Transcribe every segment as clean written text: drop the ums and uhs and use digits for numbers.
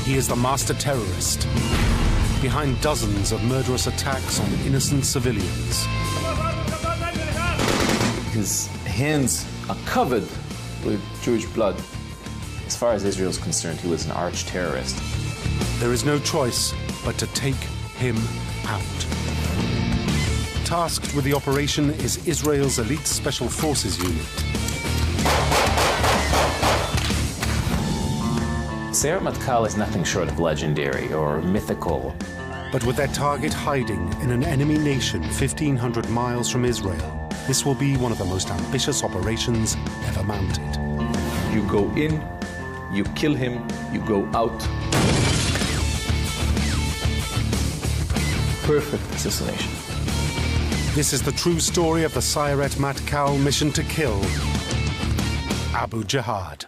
He is the master terrorist, behind dozens of murderous attacks on innocent civilians. His hands are covered with Jewish blood. As far as Israel is concerned, he was an arch-terrorist. There is no choice but to take him out. Tasked with the operation is Israel's elite special forces unit. Sayeret Matkal is nothing short of legendary or mythical. But with their target hiding in an enemy nation 1,500 miles from Israel, this will be one of the most ambitious operations ever mounted. You go in, you kill him, you go out. Perfect assassination. This is the true story of the Sayeret Matkal mission to kill Abu Jihad.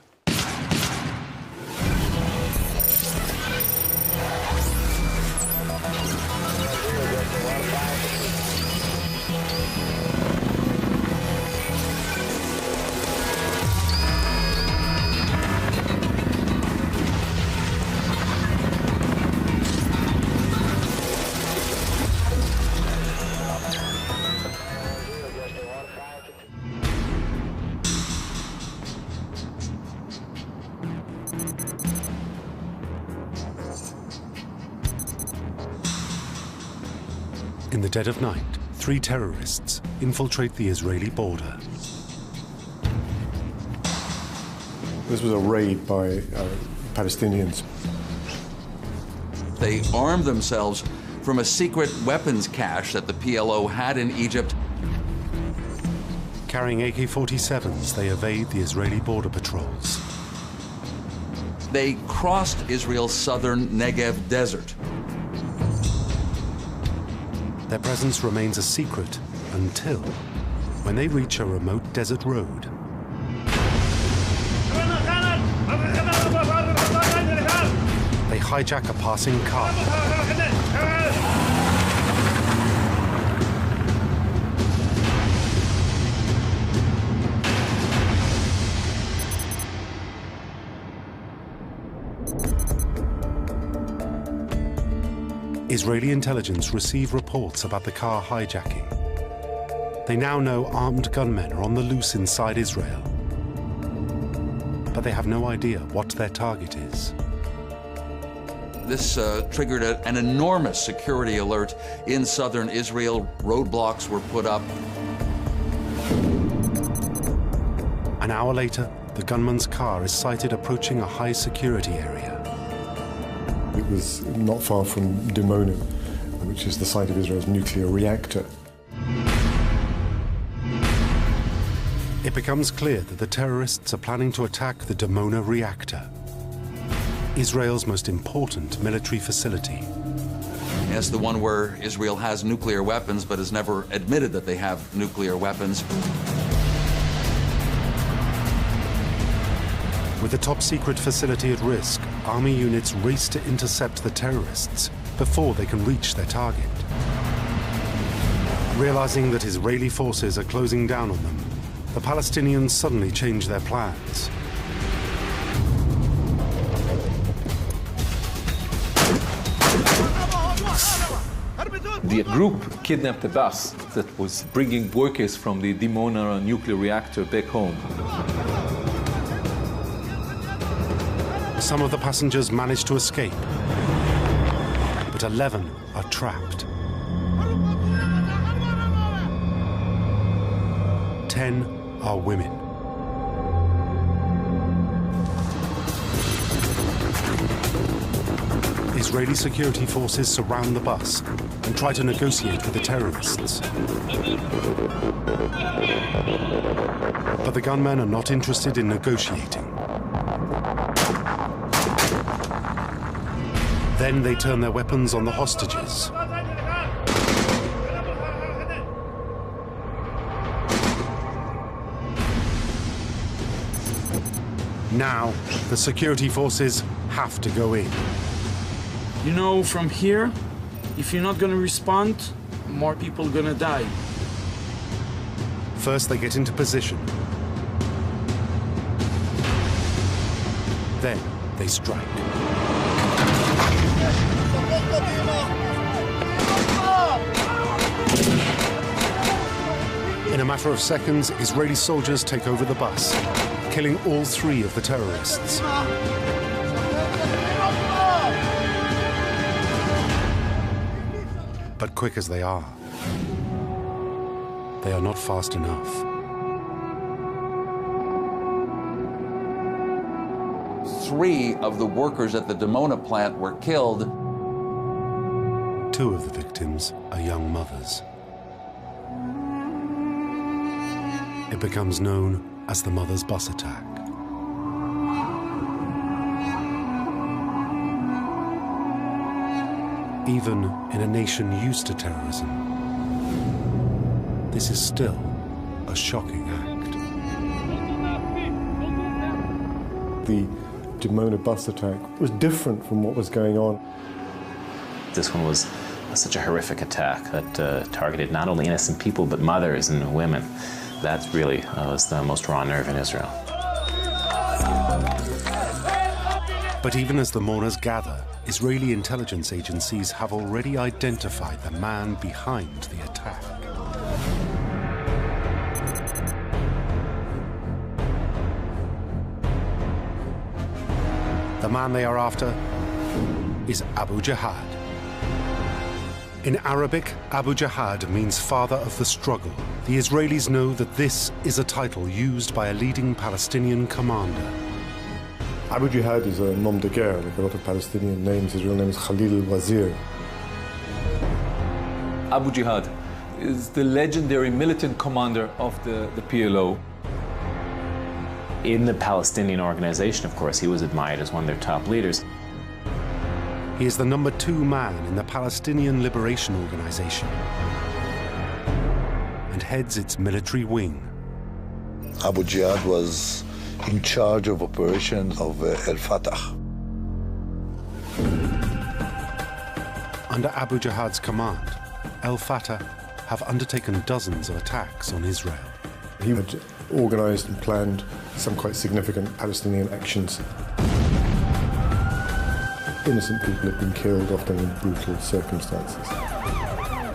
In the dead of night, 3 terrorists infiltrate the Israeli border. This was a raid by Palestinians. They armed themselves from a secret weapons cache that the PLO had in Egypt. Carrying AK-47s, they evade the Israeli border patrols. They crossed Israel's southern Negev desert. Their presence remains a secret until when they reach a remote desert road. They hijack a passing car. Israeli intelligence receive reports about the car hijacking. They now know armed gunmen are on the loose inside Israel. But they have no idea what their target is. This triggered an enormous security alert in southern Israel. Roadblocks were put up. An hour later, the gunman's car is sighted approaching a high security area. It was not far from Dimona, which is the site of Israel's nuclear reactor. It becomes clear that the terrorists are planning to attack the Dimona reactor, Israel's most important military facility. Yes, the one where Israel has nuclear weapons but has never admitted that they have nuclear weapons. With the top-secret facility at risk, army units race to intercept the terrorists before they can reach their target. Realizing that Israeli forces are closing down on them, the Palestinians suddenly change their plans. The group kidnapped a bus that was bringing workers from the Dimona nuclear reactor back home. Some of the passengers manage to escape, but 11 are trapped. 10 are women. Israeli security forces surround the bus and try to negotiate with the terrorists. But the gunmen are not interested in negotiating. Then they turn their weapons on the hostages. Now, the security forces have to go in. You know, from here, if you're not gonna respond, more people are gonna die. First, they get into position. Then, they strike. In a matter of seconds, Israeli soldiers take over the bus, killing all 3 of the terrorists. But quick as they are not fast enough. 3 of the workers at the Dimona plant were killed. 2 of the victims are young mothers. It becomes known as the Mother's Bus Attack. Even in a nation used to terrorism, this is still a shocking act. The Dimona bus attack was different from what was going on. This one was such a horrific attack that targeted not only innocent people, but mothers and women. That really was the most raw nerve in Israel. But even as the mourners gather, Israeli intelligence agencies have already identified the man behind the attack. The man they are after is Abu Jihad. In Arabic, Abu Jihad means father of the struggle. The Israelis know that this is a title used by a leading Palestinian commander. Abu Jihad is a nom de guerre, like a lot of Palestinian names. His real name is Khalil Alwasir. Abu Jihad is the legendary militant commander of the PLO. In the Palestinian organization, of course, he was admired as one of their top leaders. He is the number 2 man in the Palestinian Liberation Organization and heads its military wing. Abu Jihad was in charge of operations of Al-Fatah. Under Abu Jihad's command, Al-Fatah have undertaken dozens of attacks on Israel. He had organized and planned some quite significant Palestinian actions. Innocent people have been killed, often in brutal circumstances.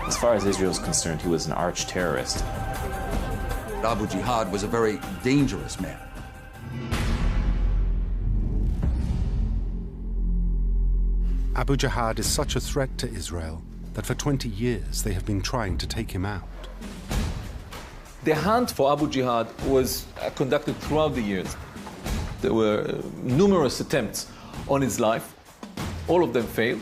As far as Israel is concerned, he was an arch-terrorist. Abu Jihad was a very dangerous man. Abu Jihad is such a threat to Israel that for 20 years they have been trying to take him out. The hunt for Abu Jihad was conducted throughout the years. There were numerous attempts on his life. All of them failed.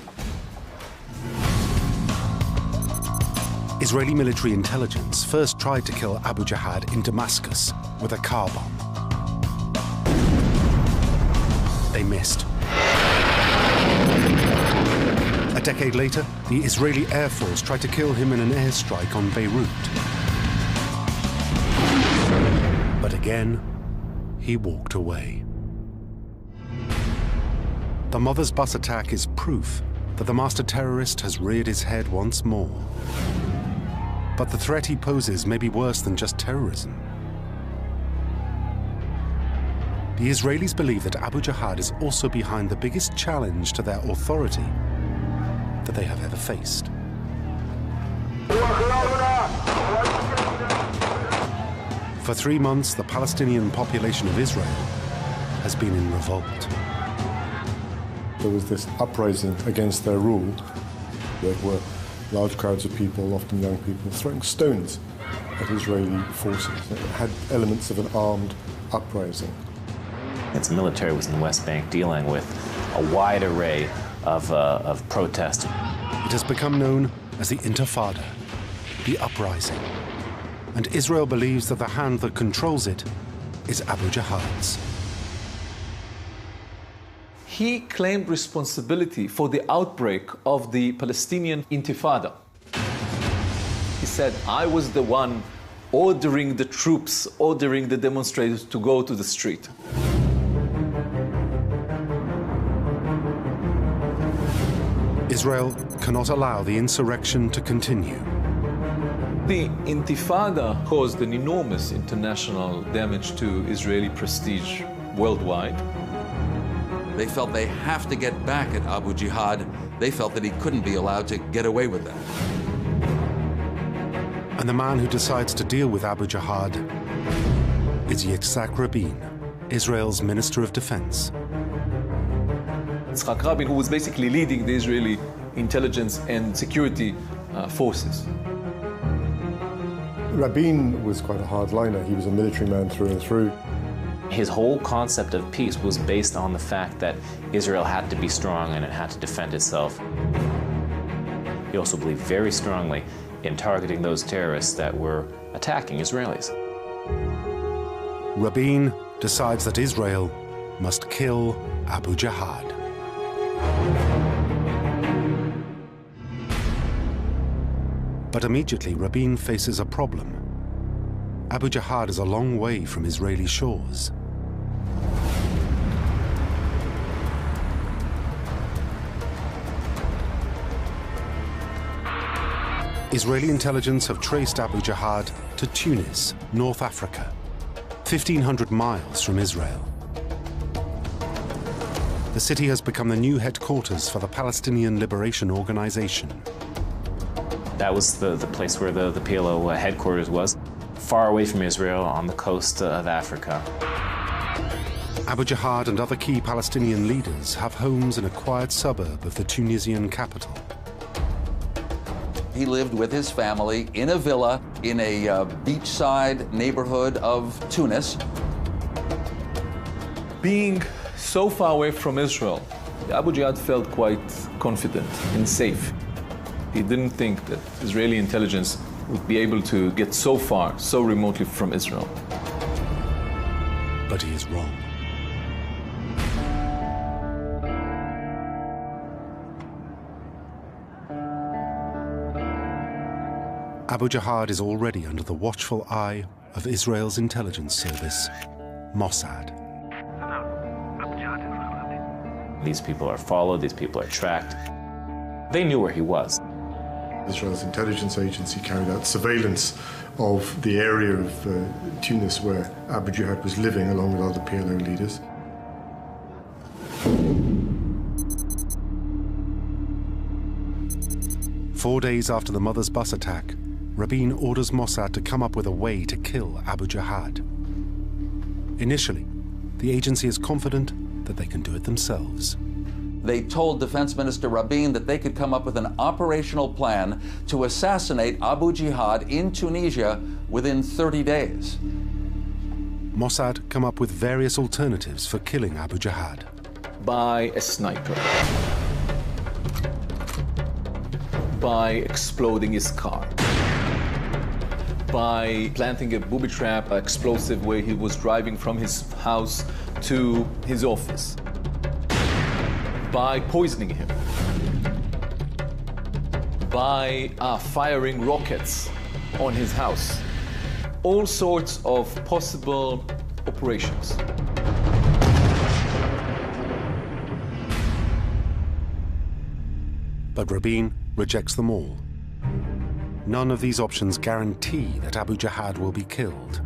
Israeli military intelligence first tried to kill Abu Jihad in Damascus with a car bomb. They missed. A decade later, the Israeli Air Force tried to kill him in an airstrike on Beirut. But again, he walked away. The Mother's Bus attack is proof that the master terrorist has reared his head once more. But the threat he poses may be worse than just terrorism. The Israelis believe that Abu Jihad is also behind the biggest challenge to their authority that they have ever faced. For 3 months, the Palestinian population of Israel has been in revolt. There was this uprising against their rule. There were large crowds of people, often young people, throwing stones at Israeli forces. It had elements of an armed uprising. Its military was in the West Bank dealing with a wide array of protests. It has become known as the Intifada, the uprising. And Israel believes that the hand that controls it is Abu Jihad's. He claimed responsibility for the outbreak of the Palestinian Intifada. He said, I was the one ordering the troops, ordering the demonstrators to go to the street. Israel cannot allow the insurrection to continue. The Intifada caused an enormous international damage to Israeli prestige worldwide. They felt they have to get back at Abu Jihad. They felt that he couldn't be allowed to get away with that. And the man who decides to deal with Abu Jihad is Yitzhak Rabin, Israel's Minister of Defense. Yitzhak Rabin, who was basically leading the Israeli intelligence and security forces. Rabin was quite a hardliner. He was a military man through and through. His whole concept of peace was based on the fact that Israel had to be strong and it had to defend itself. He also believed very strongly in targeting those terrorists that were attacking Israelis. Rabin decides that Israel must kill Abu Jihad. But immediately, Rabin faces a problem. Abu Jihad is a long way from Israeli shores. Israeli intelligence have traced Abu Jihad to Tunis, North Africa, 1,500 miles from Israel. The city has become the new headquarters for the Palestinian Liberation Organization. That was the place where the PLO headquarters was, far away from Israel on the coast of Africa. Abu Jihad and other key Palestinian leaders have homes in a quiet suburb of the Tunisian capital. He lived with his family in a villa in a beachside neighborhood of Tunis. Being so far away from Israel, Abu Jihad felt quite confident and safe. He didn't think that Israeli intelligence would be able to get so far, so remotely from Israel. But he is wrong. Abu Jihad is already under the watchful eye of Israel's intelligence service, Mossad. These people are followed, these people are tracked. They knew where he was. Israel's intelligence agency carried out surveillance of the area of Tunis where Abu Jihad was living along with other PLO leaders. Four days after the mother's bus attack, Rabin orders Mossad to come up with a way to kill Abu Jihad. Initially, the agency is confident that they can do it themselves. They told Defense Minister Rabin that they could come up with an operational plan to assassinate Abu Jihad in Tunisia within 30 days. Mossad come up with various alternatives for killing Abu Jihad. By a sniper. By exploding his car. By planting a booby trap, explosive, where he was driving from his house to his office. By poisoning him. By firing rockets on his house. All sorts of possible operations. But Rabin rejects them all. None of these options guarantee that Abu Jihad will be killed.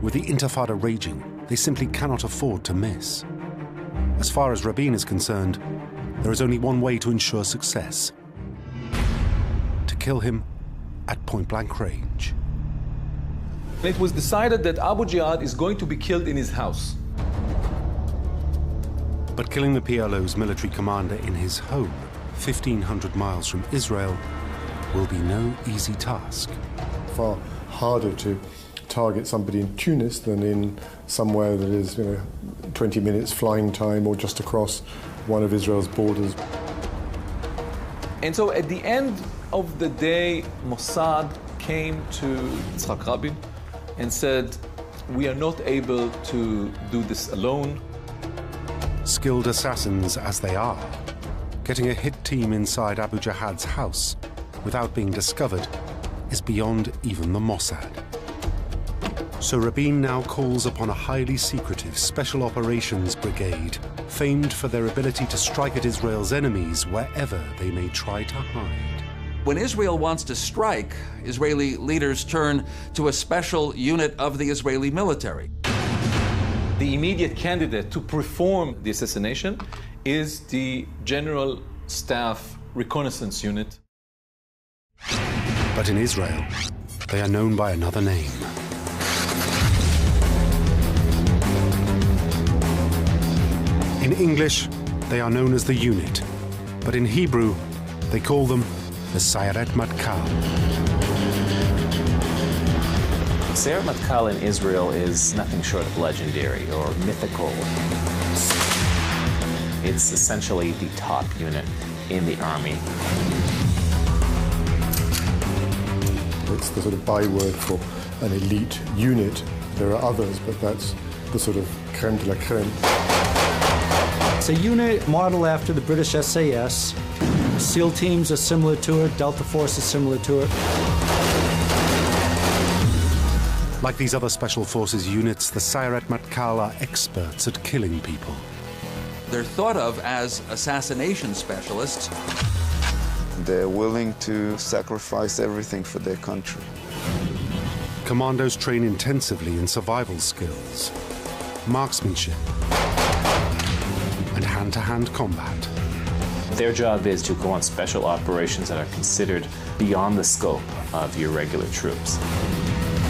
With the Intifada raging, they simply cannot afford to miss. As far as Rabin is concerned, there is only one way to ensure success: to kill him at point-blank range. It was decided that Abu Jihad is going to be killed in his house. But killing the PLO's military commander in his home, 1,500 miles from Israel, will be no easy task. Far harder to target somebody in Tunis than in somewhere that is 20 minutes flying time or just across one of Israel's borders. And so at the end of the day, Mossad came to Yitzhak Rabin and said, we are not able to do this alone. Skilled assassins as they are, getting a hit team inside Abu Jihad's house without being discovered is beyond even the Mossad. So Rabin now calls upon a highly secretive Special Operations Brigade, famed for their ability to strike at Israel's enemies wherever they may try to hide. When Israel wants to strike, Israeli leaders turn to a special unit of the Israeli military. The immediate candidate to perform the assassination is the General Staff Reconnaissance Unit. But in Israel, they are known by another name. In English, they are known as the unit, but in Hebrew, they call them the Sayeret Matkal. Sayeret Matkal in Israel is nothing short of legendary or mythical. It's essentially the top unit in the army. It's the sort of byword for an elite unit. There are others, but that's the sort of crème de la crème. It's a unit modeled after the British SAS. SEAL teams are similar to it, Delta Force is similar to it. Like these other special forces units, the Sayeret Matkal are experts at killing people. They're thought of as assassination specialists. They're willing to sacrifice everything for their country. Commandos train intensively in survival skills, marksmanship, and hand-to-hand combat. Their job is to go on special operations that are considered beyond the scope of your regular troops.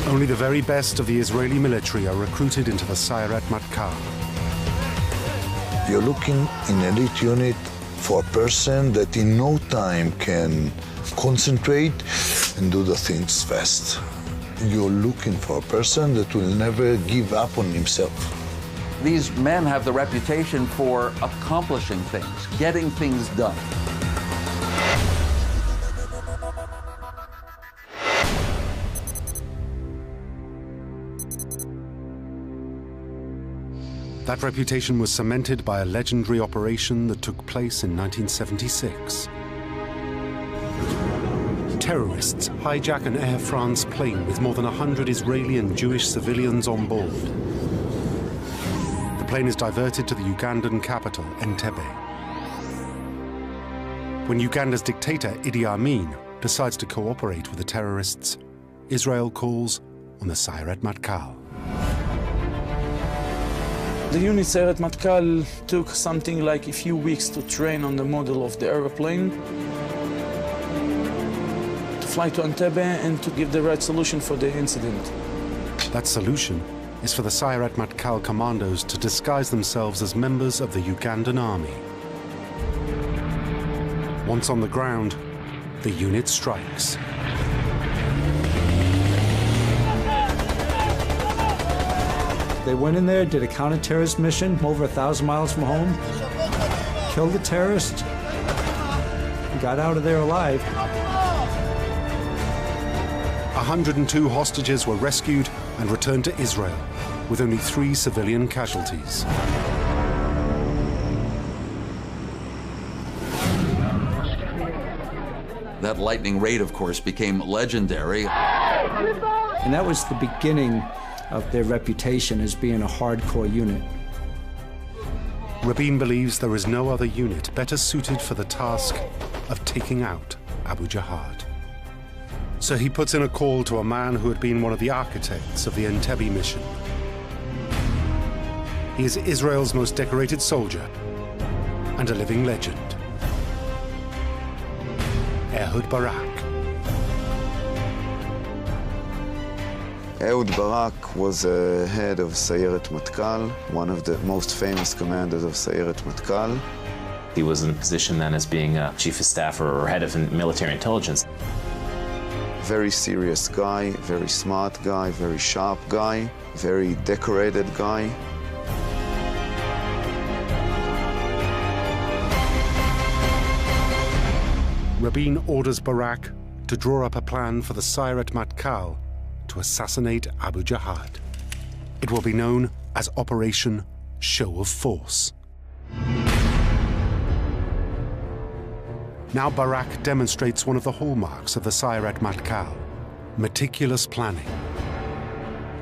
Only the very best of the Israeli military are recruited into the Sayeret Matkal. You're looking in an elite unit for a person that in no time can concentrate and do the things fast. You're looking for a person that will never give up on himself. These men have the reputation for accomplishing things, getting things done. That reputation was cemented by a legendary operation that took place in 1976. Terrorists hijack an Air France plane with more than 100 Israeli and Jewish civilians on board. The plane is diverted to the Ugandan capital, Entebbe. When Uganda's dictator, Idi Amin, decides to cooperate with the terrorists, Israel calls on the Sayeret Matkal. The unit Sayeret Matkal took something like a few weeks to train on the model of the aeroplane, to fly to Entebbe and to give the right solution for the incident. That solution is for the Sayeret Matkal commandos to disguise themselves as members of the Ugandan army. Once on the ground, the unit strikes. They went in there, did a counter-terrorist mission over 1,000 miles from home, killed the terrorist, got out of there alive. 102 hostages were rescued and returned to Israel, with only 3 civilian casualties. That lightning raid, of course, became legendary. And that was the beginning of their reputation as being a hardcore unit. Rabin believes there is no other unit better suited for the task of taking out Abu Jihad. So he puts in a call to a man who had been one of the architects of the Entebbe mission. He is Israel's most decorated soldier and a living legend. Ehud Barak. Ehud Barak was the head of Sayeret Matkal, one of the most famous commanders of Sayeret Matkal. He was in a position then as being a chief of staff or head of military intelligence. Very serious guy, very smart guy, very sharp guy, very decorated guy. Rabin orders Barak to draw up a plan for the Sayeret Matkal to assassinate Abu Jihad. It will be known as Operation Show of Force. Now Barak demonstrates one of the hallmarks of the Sayeret Matkal, meticulous planning.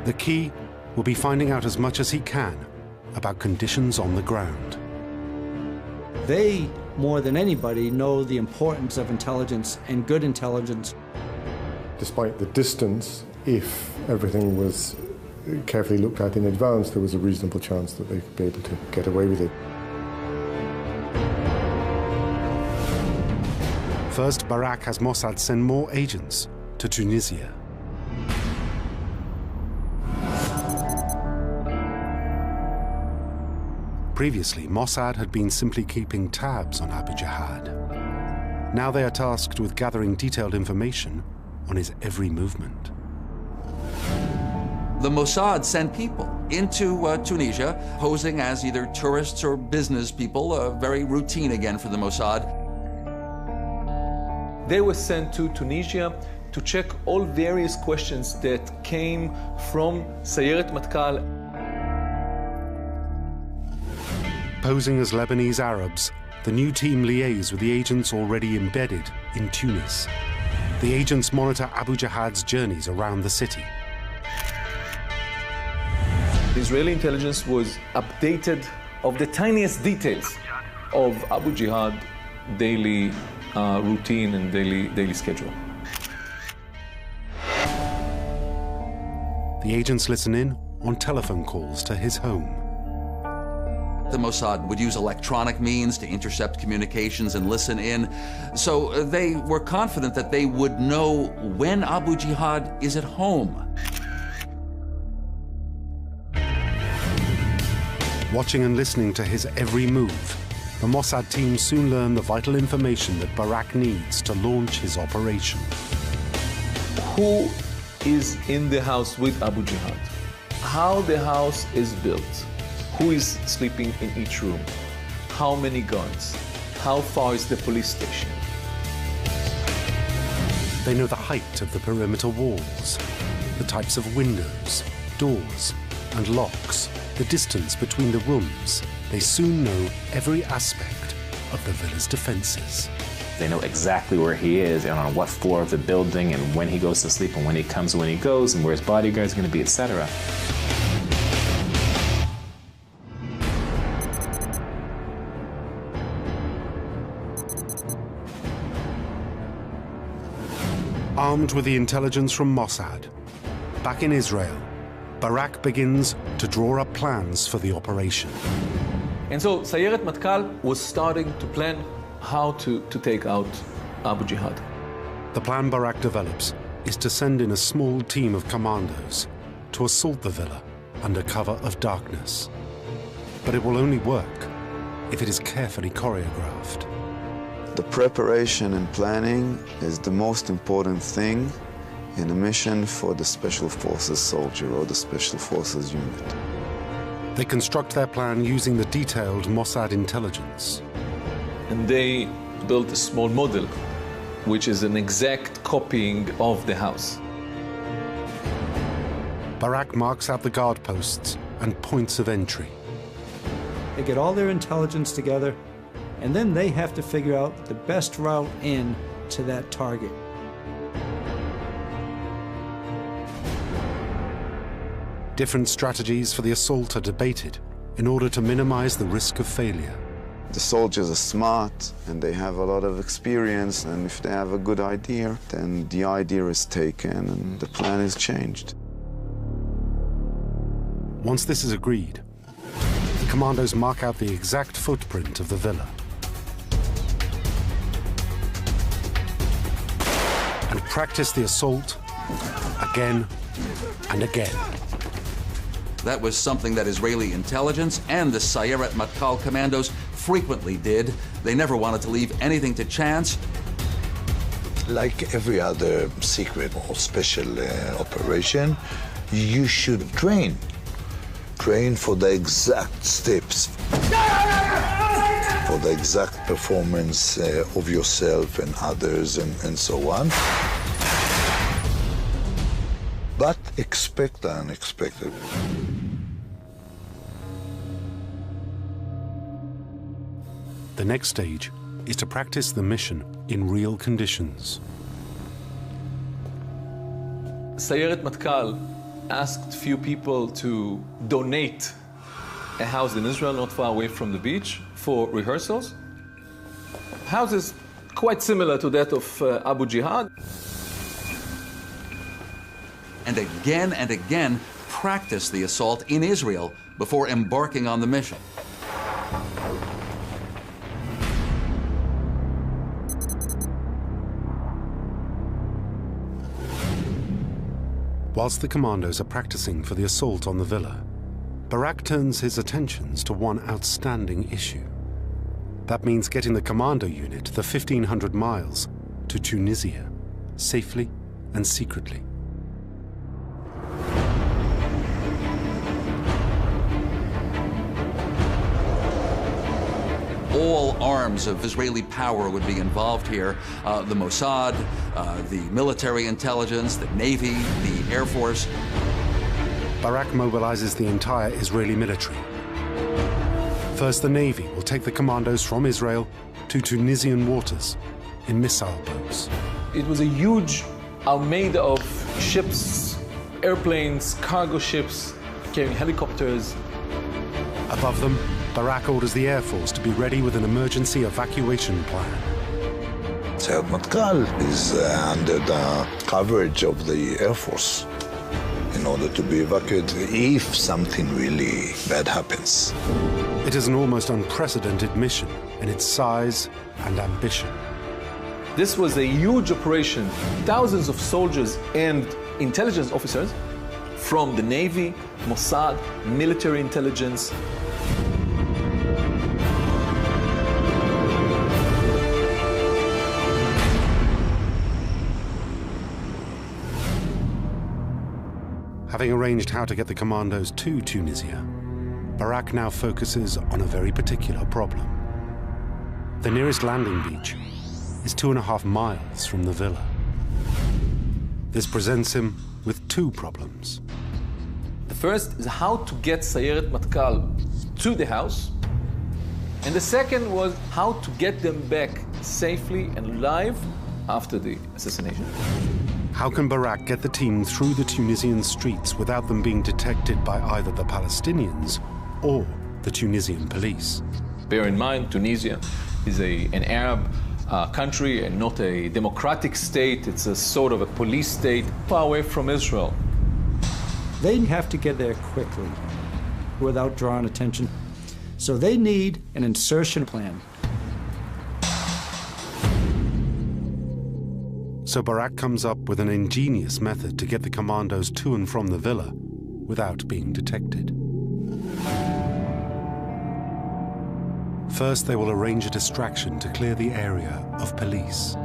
The key will be finding out as much as he can about conditions on the ground. They, more than anybody, know the importance of intelligence and good intelligence. Despite the distance, if everything was carefully looked at in advance, there was a reasonable chance that they could be able to get away with it. First, Barak has Mossad send more agents to Tunisia. Previously, Mossad had been simply keeping tabs on Abu Jihad. Now they are tasked with gathering detailed information on his every movement. The Mossad sent people into Tunisia, posing as either tourists or business people, very routine again for the Mossad. They were sent to Tunisia to check all various questions that came from Sayeret Matkal. Posing as Lebanese Arabs, the new team liaise with the agents already embedded in Tunis. The agents monitor Abu Jihad's journeys around the city. The Israeli intelligence was updated of the tiniest details of Abu Jihad daily routine and daily schedule. The agents listen in on telephone calls to his home. The Mossad would use electronic means to intercept communications and listen in, so they were confident that they would know when Abu Jihad is at home. Watching and listening to his every move, the Mossad team soon learn the vital information that Barak needs to launch his operation. Who is in the house with Abu Jihad? How the house is built? Who is sleeping in each room? How many guns? How far is the police station? They know the height of the perimeter walls, the types of windows, doors, and locks, the distance between the rooms. They soon know every aspect of the villa's defenses. They know exactly where he is and on what floor of the building and when he goes to sleep and when he comes and when he goes and where his bodyguards are going to be, etc. Armed with the intelligence from Mossad, back in Israel, Barak begins to draw up plans for the operation. And so Sayeret Matkal was starting to plan how to take out Abu Jihad. The plan Barak develops is to send in a small team of commandos to assault the villa under cover of darkness. But it will only work if it is carefully choreographed. The preparation and planning is the most important thing in a mission for the Special Forces soldier or the Special Forces unit. They construct their plan using the detailed Mossad intelligence. And they built a small model, which is an exact copying of the house. Barak marks out the guard posts and points of entry. They get all their intelligence together, and then they have to figure out the best route in to that target. Different strategies for the assault are debated in order to minimize the risk of failure. The soldiers are smart and they have a lot of experience, and if they have a good idea, then the idea is taken and the plan is changed. Once this is agreed, the commandos mark out the exact footprint of the villa and practice the assault again and again. That was something that Israeli intelligence and the Sayeret Matkal commandos frequently did. They never wanted to leave anything to chance. Like every other secret or special operation, you should train. Train for the exact steps, for the exact performance of yourself and others and so on. But expect the unexpected. The next stage is to practice the mission in real conditions. Sayeret Matkal asked few people to donate a house in Israel not far away from the beach for rehearsals. House is quite similar to that of Abu Jihad. And again, practice the assault in Israel before embarking on the mission. Whilst the commandos are practicing for the assault on the villa, Barak turns his attentions to one outstanding issue. That means getting the commando unit the 1,500 miles to Tunisia, safely and secretly. All arms of Israeli power would be involved here. The Mossad, the military intelligence, the Navy, the Air Force. Barak mobilizes the entire Israeli military. First, the Navy will take the commandos from Israel to Tunisian waters in missile boats. It was a huge armada of ships, airplanes, cargo ships, carrying helicopters. Above them, Barak orders the Air Force to be ready with an emergency evacuation plan. Sayeret Matkal is under the coverage of the Air Force in order to be evacuated if something really bad happens. It is an almost unprecedented mission in its size and ambition. This was a huge operation. Thousands of soldiers and intelligence officers from the Navy, Mossad, military intelligence. Having arranged how to get the commandos to Tunisia, Barak now focuses on a very particular problem. The nearest landing beach is 2.5 miles from the villa. This presents him with two problems. The first is how to get Sayeret Matkal to the house. And the second was how to get them back safely and alive after the assassination. How can Barak get the team through the Tunisian streets without them being detected by either the Palestinians or the Tunisian police? Bear in mind, Tunisia is an Arab country and not a democratic state. It's a sort of a police state far away from Israel. They have to get there quickly without drawing attention. So they need an insertion plan. So Barak comes up with an ingenious method to get the commandos to and from the villa without being detected. First, they will arrange a distraction to clear the area of police.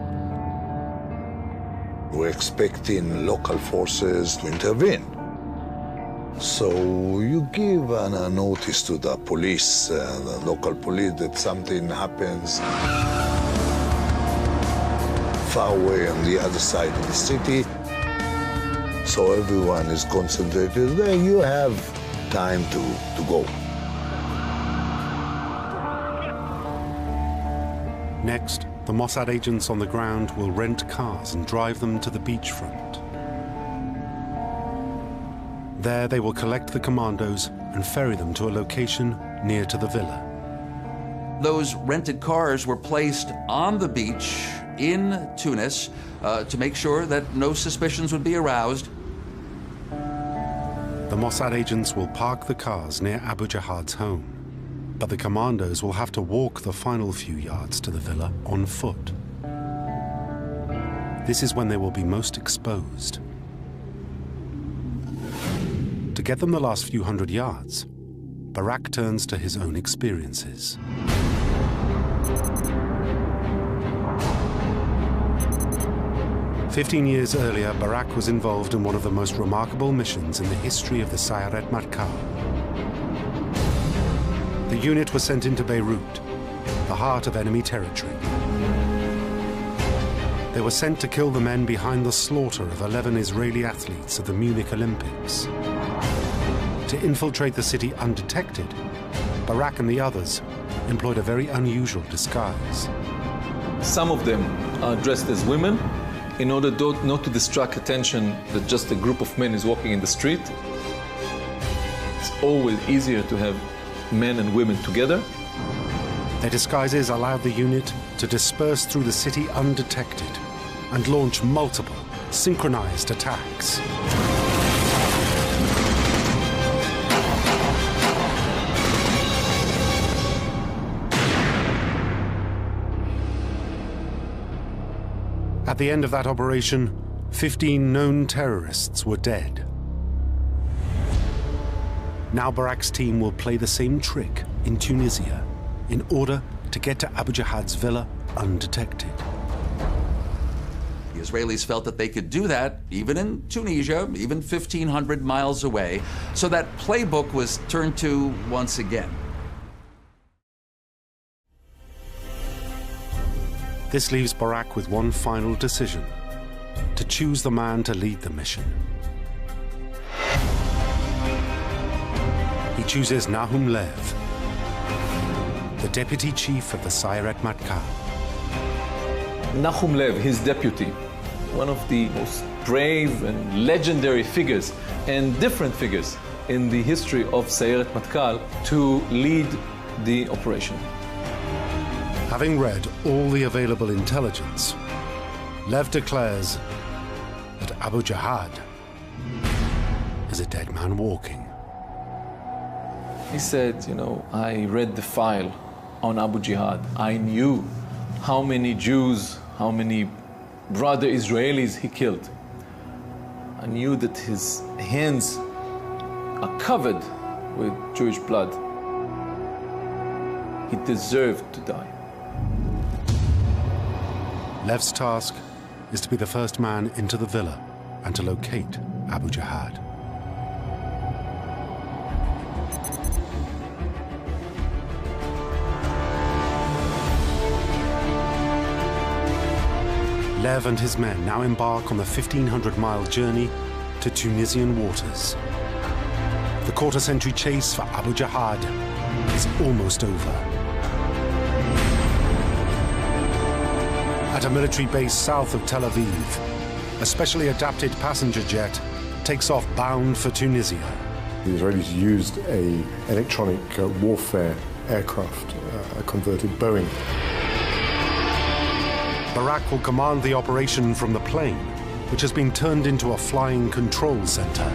We're expecting local forces to intervene. So you give a notice to the police, the local police, that something happens far away on the other side of the city. So everyone is concentrated there. You have time to go. Next, the Mossad agents on the ground will rent cars and drive them to the beachfront. There, they will collect the commandos and ferry them to a location near to the villa. Those rented cars were placed on the beach in Tunis to make sure that no suspicions would be aroused. The Mossad agents will park the cars near Abu Jihad's home, but the commandos will have to walk the final few yards to the villa on foot. This is when they will be most exposed. To get them the last few hundred yards, Barak turns to his own experiences. "15 years earlier, Barak was involved in one of the most remarkable missions in the history of the Sayeret Matkal. The unit was sent into Beirut, the heart of enemy territory. They were sent to kill the men behind the slaughter of 11 Israeli athletes at the Munich Olympics. To infiltrate the city undetected, Barak and the others employed a very unusual disguise. Some of them are dressed as women in order not to distract attention that just a group of men is walking in the street. It's always easier to have men and women together. Their disguises allowed the unit to disperse through the city undetected and launch multiple synchronized attacks. At the end of that operation, 15 known terrorists were dead. Now Barak's team will play the same trick in Tunisia in order to get to Abu Jihad's villa undetected. The Israelis felt that they could do that even in Tunisia, even 1,500 miles away, so that playbook was turned to once again. This leaves Barak with one final decision: to choose the man to lead the mission. He chooses Nahum Lev, the deputy chief of the Sayeret Matkal. Nahum Lev, his deputy, one of the most brave and legendary figures and different figures in the history of Sayeret Matkal, to lead the operation. Having read all the available intelligence, Lev declares that Abu Jihad is a dead man walking. He said, you know, I read the file on Abu Jihad. I knew how many Jews, how many brother Israelis he killed. I knew that his hands are covered with Jewish blood. He deserved to die. Lev's task is to be the first man into the villa and to locate Abu Jihad. Lev and his men now embark on the 1,500-mile journey to Tunisian waters. The quarter-century chase for Abu Jihad is almost over. At a military base south of Tel Aviv, a specially adapted passenger jet takes off bound for Tunisia. The Israelis used an electronic warfare aircraft, a converted Boeing. Barak will command the operation from the plane, which has been turned into a flying control center.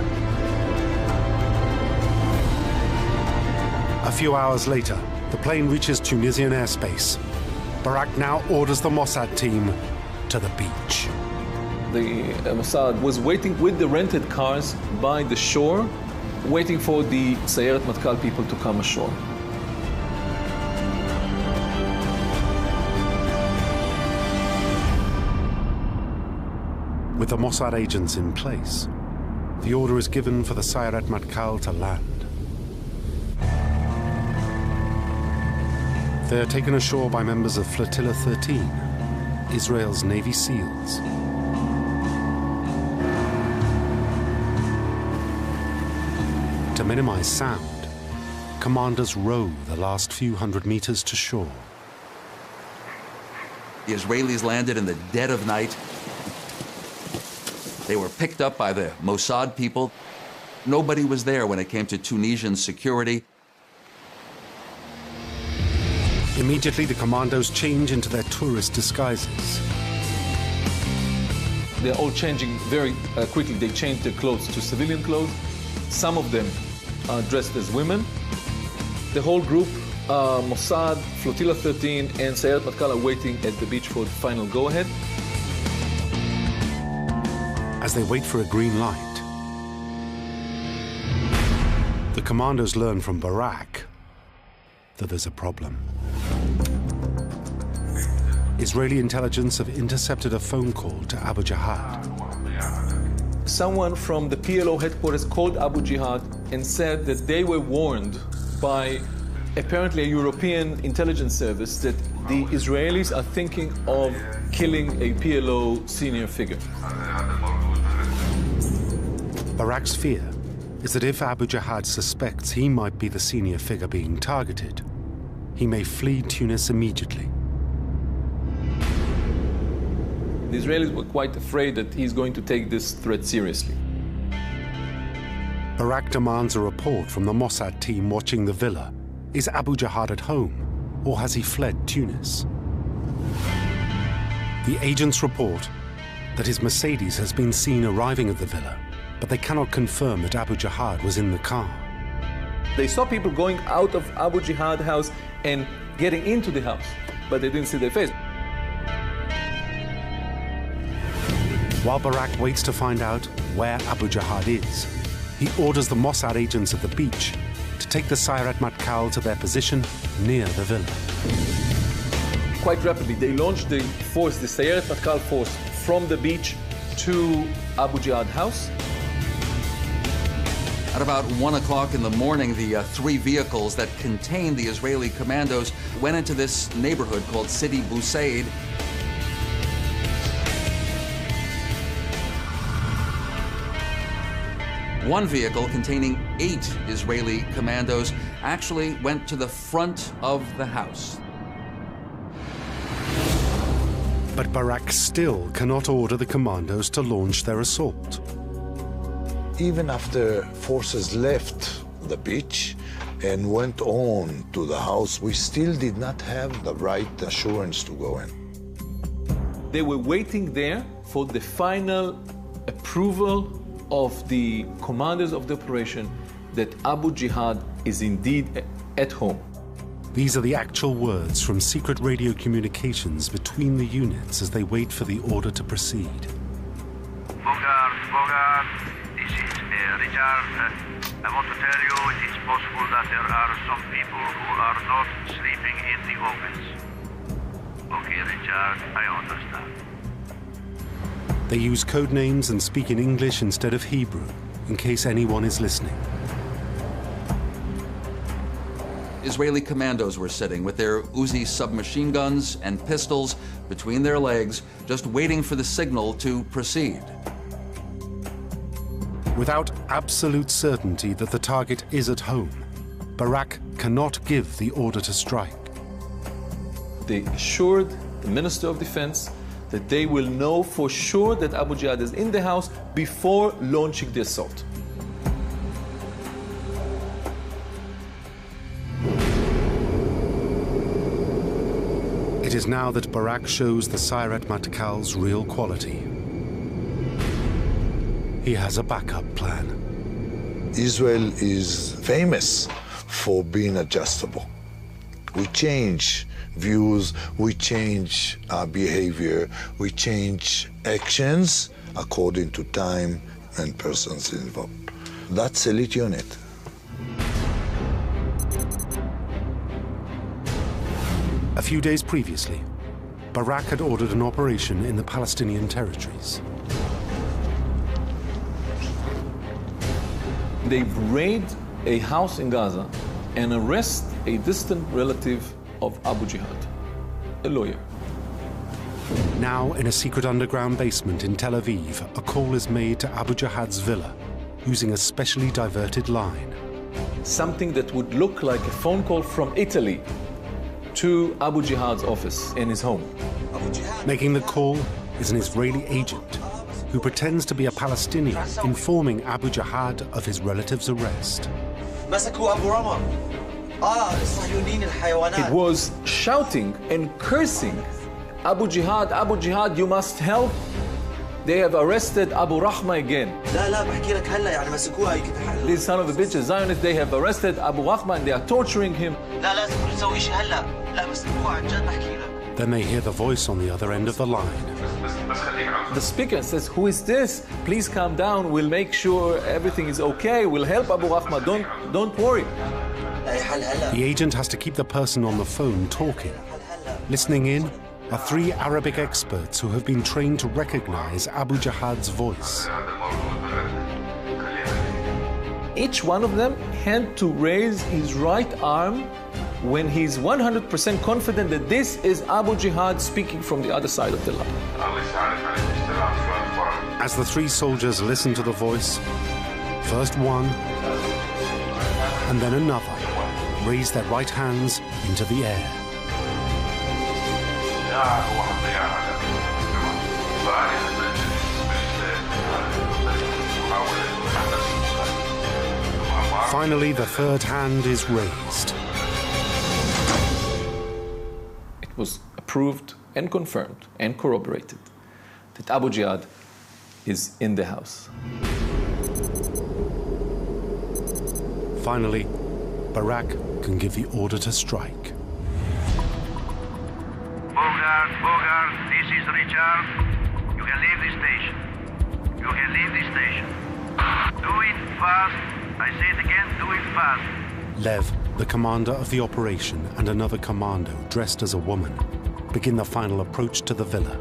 A few hours later, the plane reaches Tunisian airspace. Barak now orders the Mossad team to the beach. The Mossad was waiting with the rented cars by the shore, waiting for the Sayeret Matkal people to come ashore. With the Mossad agents in place, the order is given for the Sayeret Matkal to land. They are taken ashore by members of Flotilla 13, Israel's Navy SEALs. To minimize sound, commanders row the last few hundred meters to shore. The Israelis landed in the dead of night. They were picked up by the Mossad people. Nobody was there when it came to Tunisian security. Immediately, the commandos change into their tourist disguises. They're all changing very quickly. They change their clothes to civilian clothes. Some of them are dressed as women. The whole group, Mossad, Flotilla 13, and Sayeret Matkal are waiting at the beach for the final go-ahead. As they wait for a green light, the commandos learn from Barak that there's a problem. Israeli intelligence have intercepted a phone call to Abu Jihad. Someone from the PLO headquarters called Abu Jihad and said that they were warned by apparently a European intelligence service that the Israelis are thinking of killing a PLO senior figure. Barak's fear is that if Abu Jihad suspects he might be the senior figure being targeted, he may flee Tunis immediately. The Israelis were quite afraid that he's going to take this threat seriously. Barak demands a report from the Mossad team watching the villa. Is Abu Jihad at home, or has he fled Tunis? The agents report that his Mercedes has been seen arriving at the villa, but they cannot confirm that Abu Jihad was in the car. They saw people going out of Abu Jihad house and getting into the house, but they didn't see their face. While Barak waits to find out where Abu Jihad is, he orders the Mossad agents at the beach to take the Sayeret Matkal to their position near the villa. Quite rapidly, they launched the force, the Sayeret Matkal force, from the beach to Abu Jihad house. At about 1 o'clock in the morning, the three vehicles that contained the Israeli commandos went into this neighborhood called Sidi Busaid. One vehicle containing 8 Israeli commandos actually went to the front of the house. But Barak still cannot order the commandos to launch their assault. Even after forces left the beach and went on to the house, we still did not have the right assurance to go in. They were waiting there for the final approval of the commanders of the operation that Abu Jihad is indeed at home. These are the actual words from secret radio communications between the units as they wait for the order to proceed. Bogart, this is Richard. I want to tell you it is possible that there are some people who are not sleeping in the office. Okay, Richard, I understand. They use code names and speak in English instead of Hebrew, in case anyone is listening. Israeli commandos were sitting with their Uzi submachine guns and pistols between their legs, just waiting for the signal to proceed. Without absolute certainty that the target is at home, Barak cannot give the order to strike. They assured the Minister of Defense that they will know for sure that Abu Jihad is in the house before launching the assault. It is now that Barak shows the Sayeret Matkal's real quality. He has a backup plan. Israel is famous for being adjustable. We change views, we change our behavior, we change actions according to time and persons involved. That's elite unit. A few days previously, Barak had ordered an operation in the Palestinian territories. They raid a house in Gaza and arrest a distant relative of Abu Jihad, a lawyer. Now, in a secret underground basement in Tel Aviv, a call is made to Abu Jihad's villa using a specially diverted line. Something that would look like a phone call from Italy to Abu Jihad's office in his home. Making the call is an Israeli agent who pretends to be a Palestinian, informing Abu Jihad of his relative's arrest. It was shouting and cursing, Abu Jihad, you must help. They have arrested Abu Rahma again. These son of a bitches, Zionists, they have arrested Abu Rahma and they are torturing him. Then they hear the voice on the other end of the line. The speaker says, who is this? Please calm down. We'll make sure everything is okay. We'll help Abu Rahma. Don't worry. The agent has to keep the person on the phone talking. Listening in are 3 Arabic experts who have been trained to recognize Abu Jihad's voice. Each one of them had to raise his right arm when he's 100% confident that this is Abu Jihad speaking from the other side of the line. As the 3 soldiers listen to the voice, first one and then another raise their right hands into the air. Finally, the third hand is raised. It was approved and confirmed and corroborated that Abu Jihad is in the house. Finally, Barak can give the order to strike. Bogart, this is Richard. You can leave the station. You can leave the station. Do it fast. I say it again, do it fast. Lev, the commander of the operation, and another commando dressed as a woman begin the final approach to the villa.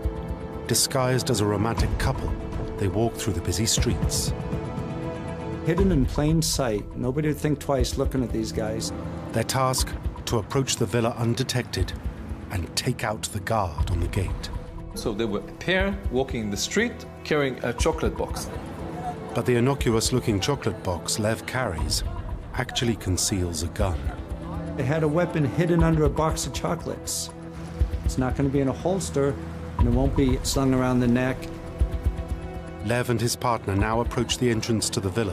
Disguised as a romantic couple, they walk through the busy streets. Hidden in plain sight, nobody would think twice looking at these guys. Their task, to approach the villa undetected and take out the guard on the gate. So they were a pair walking in the street carrying a chocolate box. But the innocuous-looking chocolate box Lev carries actually conceals a gun. They had a weapon hidden under a box of chocolates. It's not going to be in a holster, and it won't be slung around the neck. Lev and his partner now approach the entrance to the villa,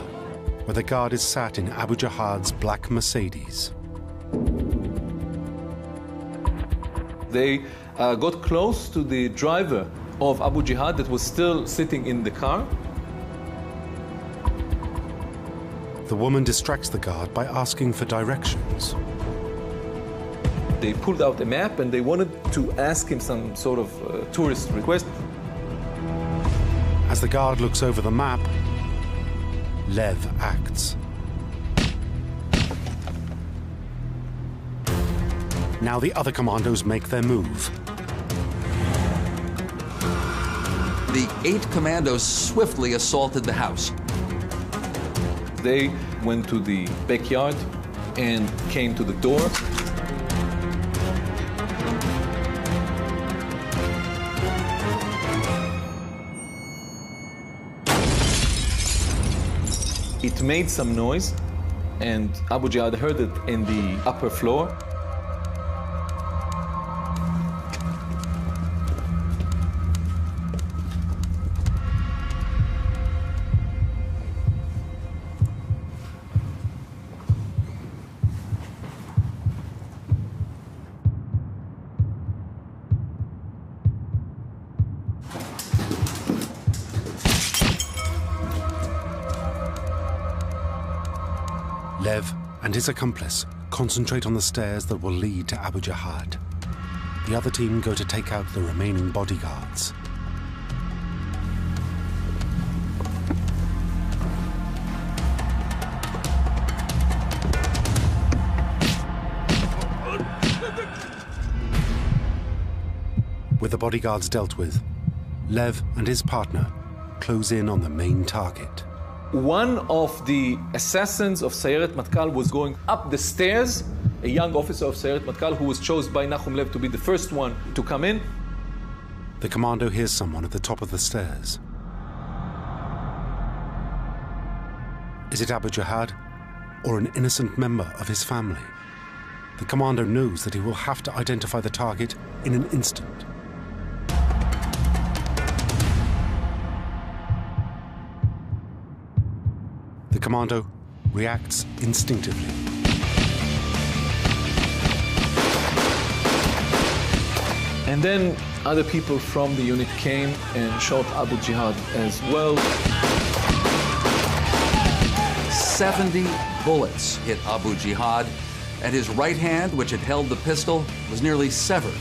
where the guard is sat in Abu Jihad's black Mercedes. They got close to the driver of Abu Jihad that was still sitting in the car. The woman distracts the guard by asking for directions. They pulled out a map and they wanted to ask him some sort of tourist request. As the guard looks over the map, Lev acts. Now the other commandos make their move. The 8 commandos swiftly assaulted the house. They went to the backyard and came to the door. It made some noise, and Abu Jihad heard it in the upper floor. Lev and his accomplice concentrate on the stairs that will lead to Abu Jihad. The other team go to take out the remaining bodyguards. With the bodyguards dealt with, Lev and his partner close in on the main target. One of the assassins of Sayeret Matkal was going up the stairs, a young officer of Sayeret Matkal who was chosen by Nachum Lev to be the first one to come in. The commando hears someone at the top of the stairs. Is it Abu Jihad or an innocent member of his family? The commando knows that he will have to identify the target in an instant. The commando reacts instinctively. And then other people from the unit came and shot Abu Jihad as well. 70 bullets hit Abu Jihad, and his right hand, which had held the pistol, was nearly severed.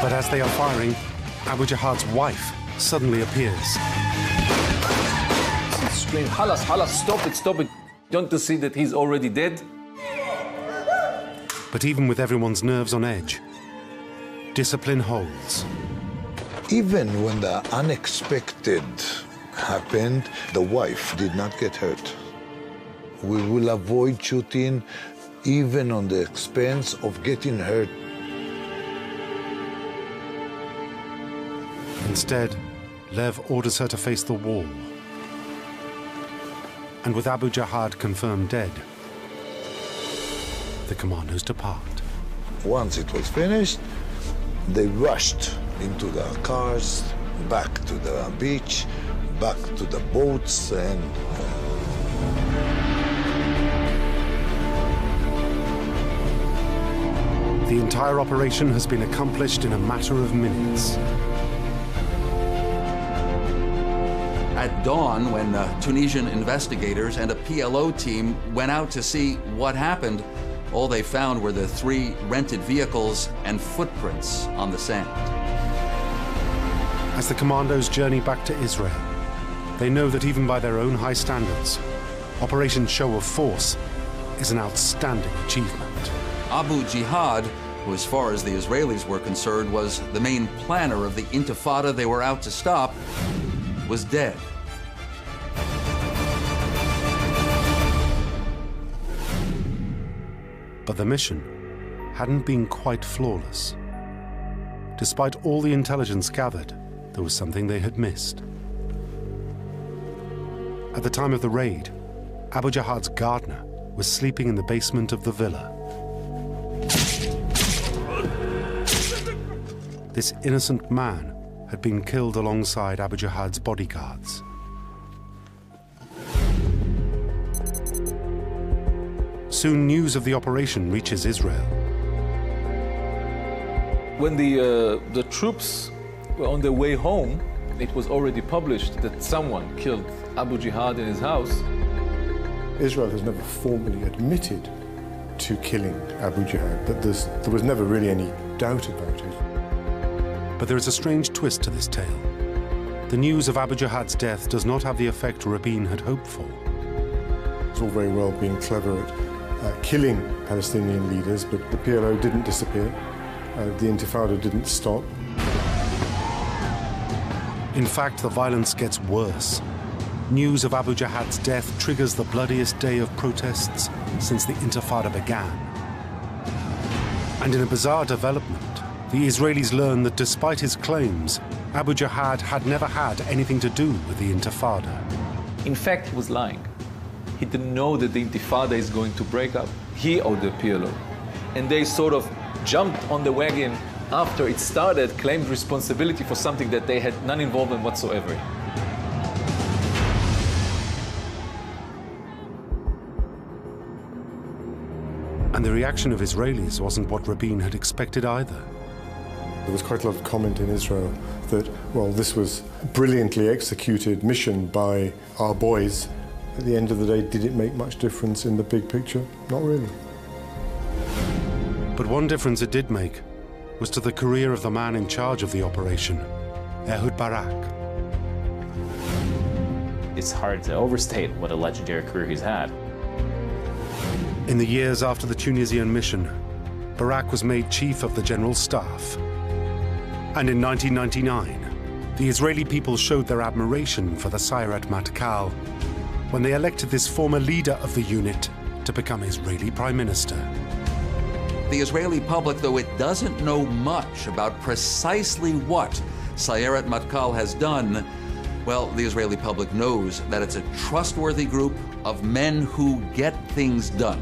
But as they are firing, Abu Jihad's wife suddenly appears. Scream, halas, halas, stop it, stop it. Don't you see that he's already dead? But even with everyone's nerves on edge, discipline holds. Even when the unexpected happened, the wife did not get hurt. We will avoid shooting even on the expense of getting hurt. Instead, Lev orders her to face the wall. And with Abu Jihad confirmed dead, the commandos depart. Once it was finished, they rushed into the cars, back to the beach, back to the boats, and the entire operation has been accomplished in a matter of minutes. At dawn, when Tunisian investigators and a PLO team went out to see what happened, all they found were the 3 rented vehicles and footprints on the sand. As the commandos journey back to Israel, they know that even by their own high standards, Operation Show of Force is an outstanding achievement. Abu Jihad, who as far as the Israelis were concerned was the main planner of the intifada they were out to stop, was dead. But the mission hadn't been quite flawless. Despite all the intelligence gathered, there was something they had missed. At the time of the raid, Abu Jihad's gardener was sleeping in the basement of the villa. This innocent man had been killed alongside Abu Jihad's bodyguards. Soon news of the operation reaches Israel. When the troops were on their way home, it was already published that someone killed Abu Jihad in his house. Israel has never formally admitted to killing Abu Jihad, but there was never really any doubt about it. But there is a strange twist to this tale. The news of Abu Jihad's death does not have the effect Rabin had hoped for. It's all very well being clever at killing Palestinian leaders, but the PLO didn't disappear. The Intifada didn't stop. In fact, the violence gets worse. News of Abu Jihad's death triggers the bloodiest day of protests since the Intifada began. And in a bizarre development, the Israelis learn that despite his claims, Abu Jihad had never had anything to do with the Intifada. In fact, he was lying. He didn't know that the Intifada is going to break up, he or the PLO. And they sort of jumped on the wagon after it started, claimed responsibility for something that they had none involvement whatsoever. And the reaction of Israelis wasn't what Rabin had expected either. There was quite a lot of comment in Israel that, well, this was a brilliantly executed mission by our boys. At the end of the day, did it make much difference in the big picture? Not really. But one difference it did make was to the career of the man in charge of the operation, Ehud Barak. It's hard to overstate what a legendary career he's had. In the years after the Tunisian mission, Barak was made chief of the general staff. And in 1999, the Israeli people showed their admiration for the Sayeret Matkal when they elected this former leader of the unit to become Israeli prime minister. The Israeli public, though it doesn't know much about precisely what Sayeret Matkal has done, well, the Israeli public knows that it's a trustworthy group of men who get things done.